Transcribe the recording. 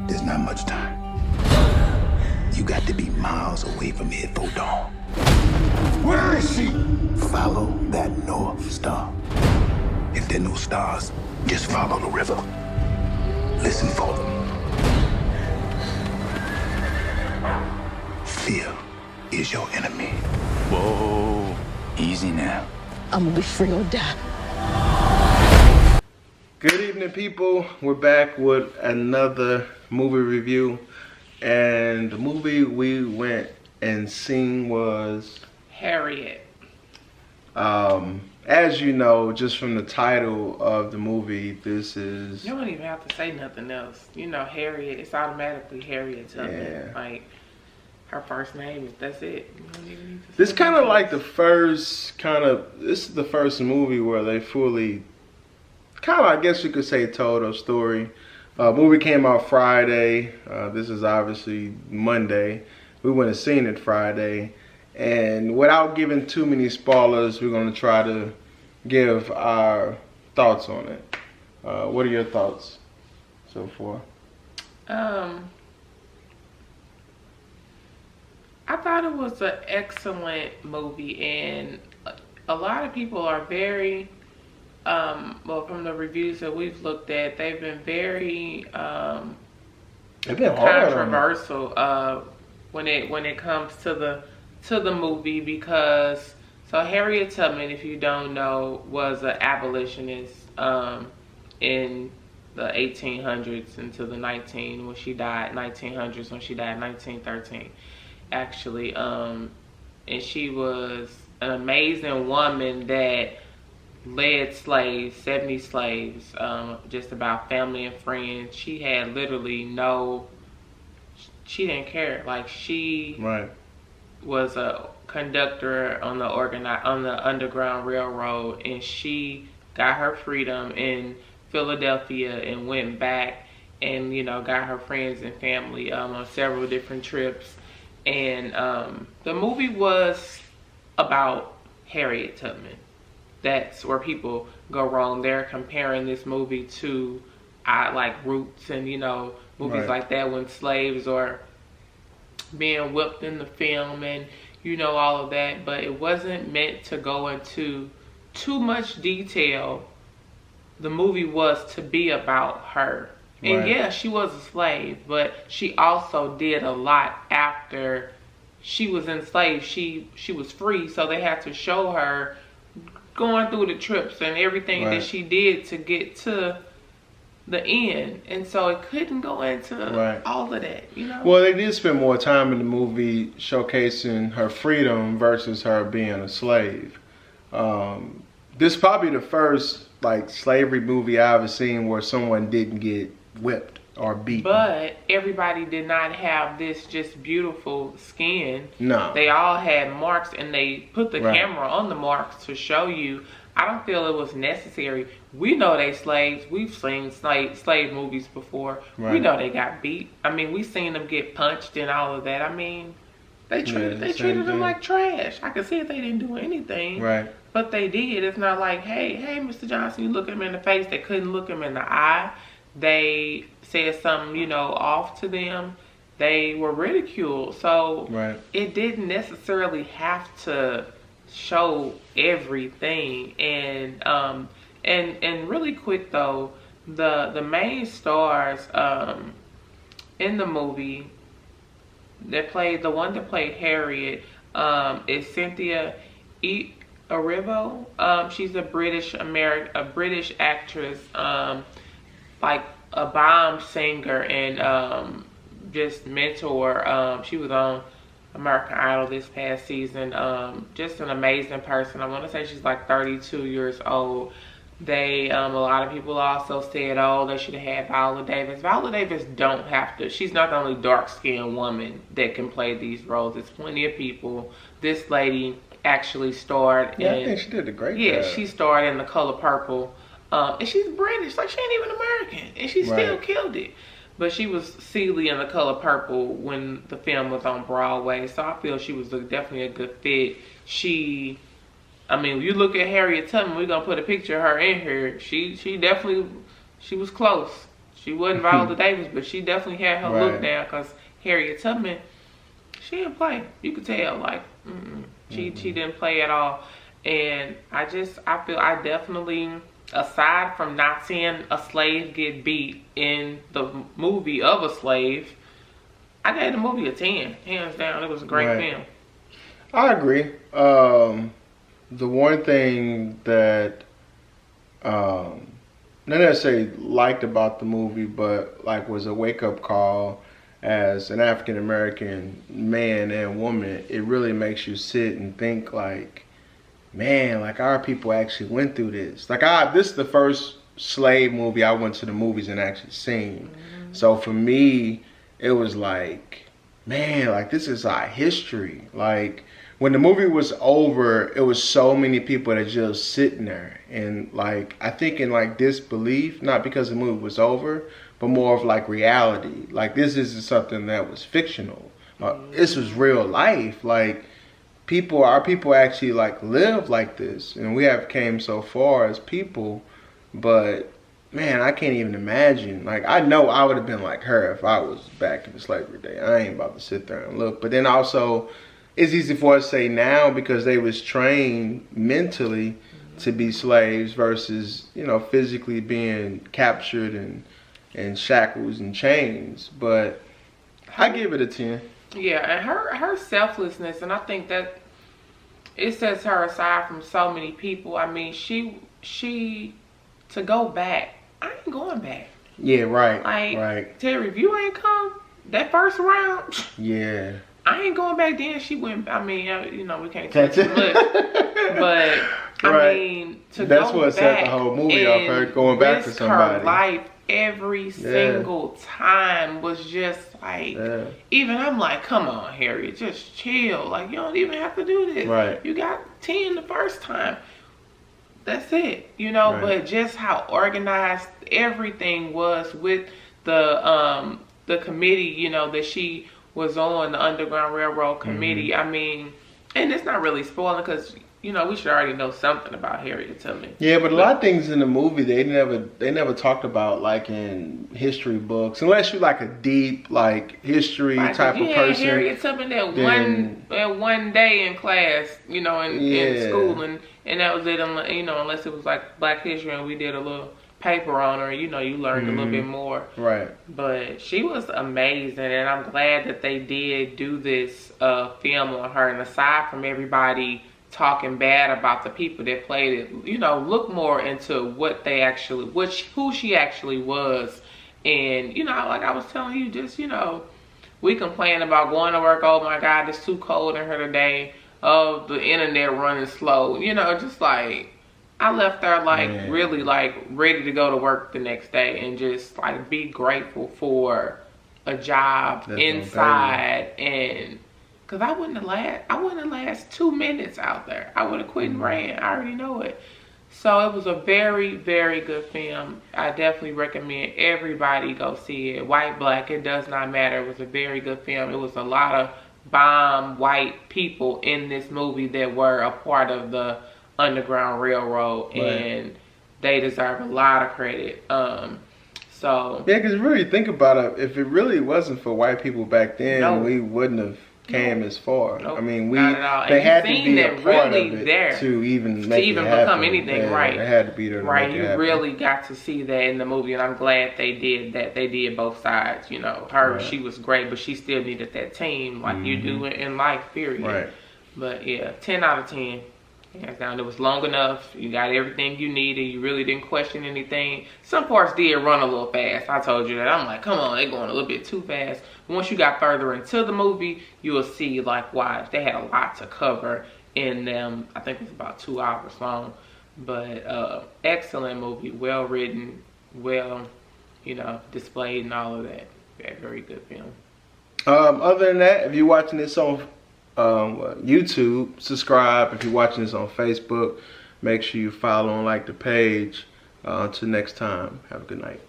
There's not much time. You got to be miles away from here for dawn. Where is she? Follow that North Star. If there are no stars, just follow the river. Listen for them. Fear is your enemy. Whoa, easy now. I'm gonna be free or die. Good evening, people. We're back with another movie review. And the movie we went and seen was Harriet. As you know, just from the title of the movie, this is... You don't even have to say nothing else. You know, Harriet, it's automatically Harriet Tubman. Yeah. Like, her first name, that's it. You don't even need to say This kind of nothing like else. the first this is the first movie where they fully, kind of, I guess you could say, told a story. Movie came out Friday. This is obviously Monday. We went and seen it Friday. And without giving too many spoilers, we're going to try to give our thoughts on it. What are your thoughts so far? I thought it was an excellent movie, and a lot of people are very, well, from the reviews that we've looked at, they've been very It's been hard controversial when it comes to the movie, because Harriet Tubman, if you don't know, was an abolitionist in the 1800s until the 1900s when she died 1913 actually, and she was an amazing woman that led slaves, 70 slaves, just about family and friends. She had literally she didn't care. Like, she was a conductor on the Underground Railroad, and she got her freedom in Philadelphia and went back and, you know, got her friends and family on several different trips. And the movie was about Harriet Tubman. That's where people go wrong. They're comparing this movie to like Roots and, you know, movies like that, when slaves are being whipped in the film and, you know, all of that. But it wasn't meant to go into too much detail. The movie was to be about her. And yeah, she was a slave, but she also did a lot after she was enslaved. She was free, so they had to show her going through the trips and everything that she did to get to the end. And so it couldn't go into all of that, you know? Well, they did spend more time in the movie showcasing her freedom versus her being a slave. This is probably the first like slavery movie I've ever seen where someone didn't get whipped or beaten. But everybody did not have this just beautiful skin. No. They all had marks, and they put the camera on the marks to show you. I don't feel it was necessary. We know they slaves. We've seen slave movies before. We know they got beat. I mean, we seen them get punched and all of that. I mean, they treated them like trash. I could see if they didn't do anything. But they did. It's not like, hey, Mr. Johnson, you look him in the face. They couldn't look him in the eye. They said something, you know, off to them. They were ridiculed. So it didn't necessarily have to show everything. And really quick though, the main stars in the movie the one that played Harriet is Cynthia Erivo. She's a British actress, like a bomb singer and just mentor. She was on American Idol this past season. Just an amazing person. I want to say she's like 32 years old. A lot of people also said, oh, they should have had Viola Davis. Viola Davis don't have to. She's not the only dark-skinned woman that can play these roles. There's plenty of people. This lady actually starred in... I think she did a great job. Yeah, she starred in The Color Purple. And she's British. Like, she ain't even American. And she still killed it. But she was Celie in The Color Purple when the film was on Broadway. So I feel she was definitely a good fit. I mean, you look at Harriet Tubman, we're going to put a picture of her in here. She definitely, she was close. She wasn't Viola Davis, but she definitely had her look down. Because Harriet Tubman, she didn't play. You could tell, like, she didn't play at all. And I feel I definitely, aside from not seeing a slave get beat in the movie of a slave, I gave the movie a 10, hands down. It was a great film. I agree. The one thing that not necessarily liked about the movie, but like was a wake-up call as an African American man and woman, it really makes you sit and think like, man, like our people actually went through this. Like this is the first slave movie I went to the movies and actually seen. So for me, it was like, man, like this is our history. Like when the movie was over, it was so many people that just sitting there and like I think in like disbelief, not because the movie was over, but more of like reality. Like this isn't something that was fictional. This was real life. Like our people actually like live like this, and we have came so far as people. But man, I can't even imagine. Like I know I would have been like her if I was back in the slavery day. I ain't about to sit there and look. But then also, it's easy for us to say now because they was trained mentally to be slaves versus, you know, physically being captured and shackles and chains. But I give it a 10. Yeah, and her selflessness, and I think that it sets her aside from so many people. I mean, she to go back, I ain't going back. Yeah, right. Like, right. Terry, if you ain't come that first round, yeah, I ain't going back. Then she went. I mean, you know, we can't touch it, but I mean, that's what set the whole movie off. Her going back to somebody. Her life every single time was just like, even I'm like, come on, Harriet, just chill. Like, you don't even have to do this. Right. You got 10 the first time. That's it, you know. But just how organized everything was with the committee, you know, that she was on, the Underground Railroad Committee. I mean, and it's not really spoiling because, you know, we should already know something about Harriet Tubman. Yeah, but a lot of things in the movie they never talked about, like in history books, unless you're like a deep like history type of person. Harriet Tubman that one day in class, you know, in school, and that was it. You know, unless it was like Black History and we did a little paper on her, you know, you learned a little bit more. Right. But she was amazing, and I'm glad that they did do this film on her. And aside from everybody talking bad about the people that played it, you know, look more into what they actually, who she actually was. And, you know, like I was telling you, just, you know, we complain about going to work, oh my God, it's too cold in here today, oh, the internet running slow, you know, just like, I left there like really like ready to go to work the next day and just like be grateful for a job inside. And because I wouldn't have last 2 minutes out there. I would have quit and ran. I already know it. So it was a very, very good film. I definitely recommend everybody go see it. White, black, it does not matter. It was a very good film. It was a lot of bomb white people in this movie that were a part of the Underground Railroad, and they deserve a lot of credit. So yeah, because really think about it, if it really wasn't for white people back then, we wouldn't have came as far. I mean, they had to be a part of it to even make it happen. Become anything, right? They had to be there to make it happen. You really got to see that in the movie, and I'm glad they did that. They did both sides. You know, she was great, but she still needed that team, like you do in life, period. Right. But yeah, 10 out of 10. Hands down. It was long enough. You got everything you needed. You really didn't question anything. Some parts did run a little fast. I told you that. I'm like, come on, they're going a little bit too fast. Once you got further into the movie, you will see like why. They had a lot to cover in them. I think it was about 2 hours long. But excellent movie. Well written. Well, you know, displayed and all of that. Very good film. Other than that, if you're watching this on YouTube, subscribe. If you're watching this on Facebook, make sure you follow and like the page. Until next time, have a good night.